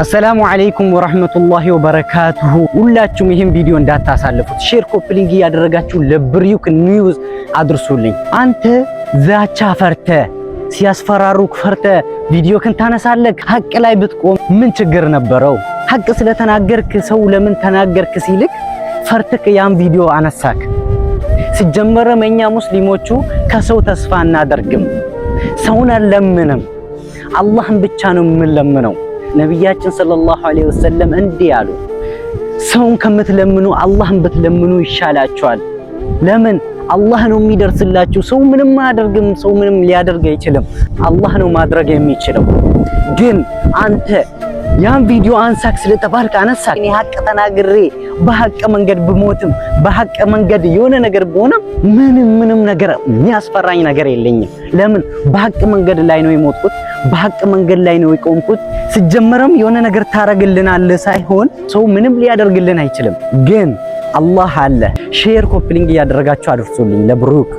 አሰላሙ አለይኩም ወራህመቱላሂ ወበረካቱሁ። ሁላችሁም ይህን ቪዲዮ እንዳታሳልፉት ሼር ኮፕሊንግ እያደረጋችሁ ለብሩክ ኒውዝ አድርሱልኝ። አንተ ዛቻ ፈርተ ሲያስፈራሩክ ፈርተ ቪዲዮክን ታነሳለህ። ሀቅ ላይ ብትቆም ምን ችግር ነበረው? ሀቅ ስለተናገርክ ሰው ለምን ተናገርክ ሲልክ ፈርተክ ያን ቪዲዮ አነሳክ። ሲጀመረም እኛ ሙስሊሞቹ ከሰው ተስፋ እናደርግም፣ ሰውን አልለምንም፣ አላህን ብቻ ነው የምንለምነው። ነቢያችን ሰለላሁ ዐለይሂ ወሰለም እንዲህ አሉ፣ ሰውን ከምትለምኑ አላህን ብትለምኑ ይሻላችኋል። ለምን? አላህ ነው የሚደርስላችሁ። ሰው ምንም አያደርግም፣ ሰው ምንም ሊያደርግ አይችልም። አላህ ነው ማድረግ የሚችለው። ግን አንተ ያን ቪዲዮ አንሳክ ስለተባልክ አነሳክ። እኔ ሀቅ ተናግሬ በሀቅ መንገድ ብሞትም በሀቅ መንገድ የሆነ ነገር ብሆንም ምንም ነገር የሚያስፈራኝ ነገር የለኝም። ለምን? በሀቅ መንገድ ላይ ነው የሞትኩት፣ በሀቅ መንገድ ላይ ነው የቆምኩት። ሲጀመረም የሆነ ነገር ታረግልናለህ ሳይሆን ሰው ምንም ሊያደርግልን አይችልም። ግን አላህ አለ። ሼር ኮፕሊንግ እያደረጋችሁ አድርሱልኝ ለብሩክ።